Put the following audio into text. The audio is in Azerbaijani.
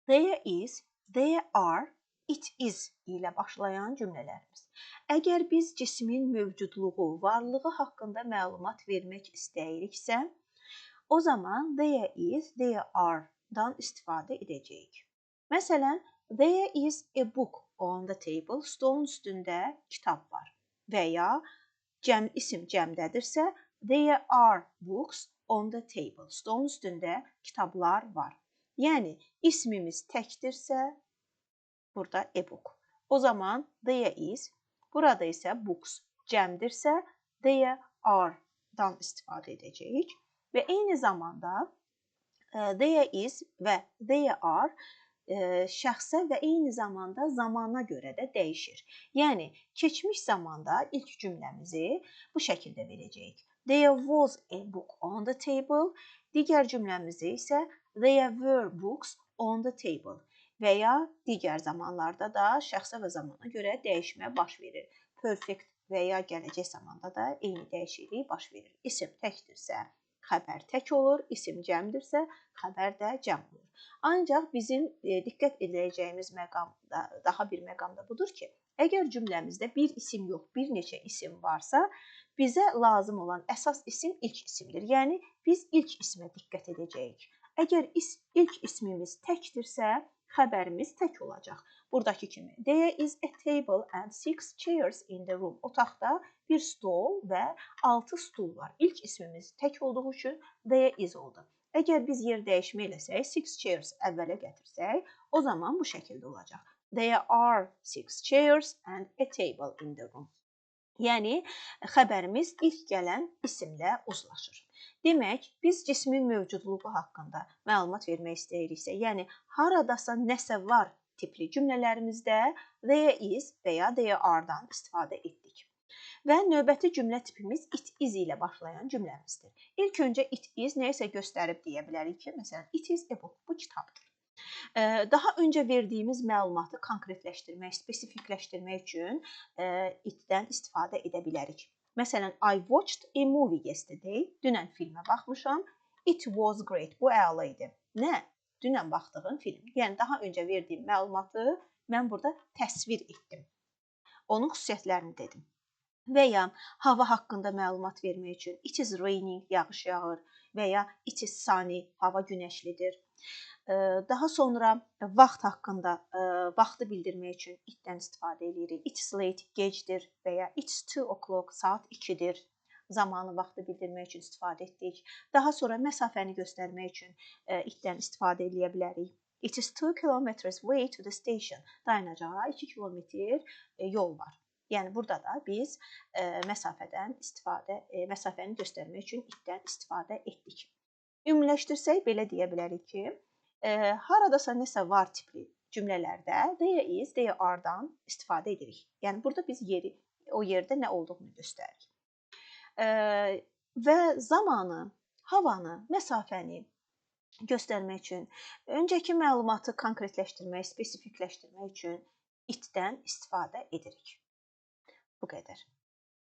there is, there are, it is ilə başlayan cümlələrimiz. Əgər biz cismin mövcudluğu, varlığı haqqında məlumat vermək istəyiriksə, o zaman there is, there are-dan istifadə edəcəyik. Məsələn, there is a book on the table. Stolun üstündə kitab var. Və ya isim cəmdədirsə, there are books on the table. Stolun üstündə kitablar var. Yəni, ismimiz təkdirsə, burada a book. O zaman there is, burada isə books cəmdirsə, there are-dan istifadə edəcəyik. Və eyni zamanda there is və there are şəxsə və eyni zamanda zamana görə də dəyişir. Yəni, keçmiş zamanda ilk cümləmizi bu şəkildə verəcəyik. There was a book on the table. Digər cümləmizi isə there were books on the table. Və ya digər zamanlarda da şəxsə və zamana görə dəyişmə baş verir. Perfect və ya gələcək zamanda da eyni dəyişiklik baş verir. İsim təkdirsə, xəbər tək olur, isim cəmdirsə, xəbər də cəm olur. Ancaq bizim diqqət edəcəyimiz məqamda, daha bir məqam da budur ki, əgər cümləmizdə bir isim yox, bir neçə isim varsa, bizə lazım olan əsas isim ilk isimdir. Yəni, biz ilk ismə diqqət edəcəyik. Əgər ilk ismimiz təkdirsə, xəbərimiz tək olacaq. Buradakı kimi, there is a table and 6 chairs in the room. Otaqda bir stol və 6 stul var. İlk ismimiz tək olduğu üçün there is oldu. Əgər biz yer dəyişmə eləsək, 6 chairs əvvələ gətirsək, o zaman bu şəkildə olacaq. There are 6 chairs and a table in the room. Yəni, xəbərimiz ilk gələn isimlə uzlaşır. Demək, biz cismin mövcudluğu haqqında məlumat vermək istəyiriksə, yəni haradasa nəsə var tipli cümlələrimizdə there is və ya there are-dan istifadə etdik. Və növbəti cümlə tipimiz it is ilə başlayan cümləmizdir. İlk öncə it is nəyisə göstərib deyə bilərik ki, məsələn, it is a book, bu kitabdır. Daha öncə verdiyimiz məlumatı konkretləşdirmək, spesifikləşdirmək üçün it-dən istifadə edə bilərik. Məsələn, I watched a movie yesterday. Dünən filmə baxmışam. It was great. Bu əla idi. Nə? Dünən baxdığım film. Yəni, daha öncə verdiyim məlumatı mən burada təsvir etdim. Onun xüsusiyyətlərini dedim. Və ya hava haqqında məlumat vermək üçün it is raining, yağış yağır və ya it is sunny, hava günəşlidir. Daha sonra vaxt haqqında vaxtı bildirmək üçün it-dən istifadə edirik. It's late, gecdir və ya it's 2 o'clock, saat 2-dir. Zamanı, vaxtı bildirmək üçün istifadə etdik. Daha sonra məsafəni göstərmək üçün it-dən istifadə edə bilərik. It is 2 kilometers way to the station. Dayanacağa 2 kilometr yol var. Yəni, burada da biz məsafəni göstərmək üçün it-dən istifadə etdik. Ümumiləşdirsək, belə deyə bilərik ki, haradasa nəsə var tipli cümlələrdə there is, there are-dan istifadə edirik. Yəni, burada biz o yerdə nə olduğunu göstəririk. Və zamanı, havanı, məsafəni göstərmək üçün, öncəki məlumatı konkretləşdirmək, spesifikləşdirmək üçün it-dən istifadə edirik. Bu qədər.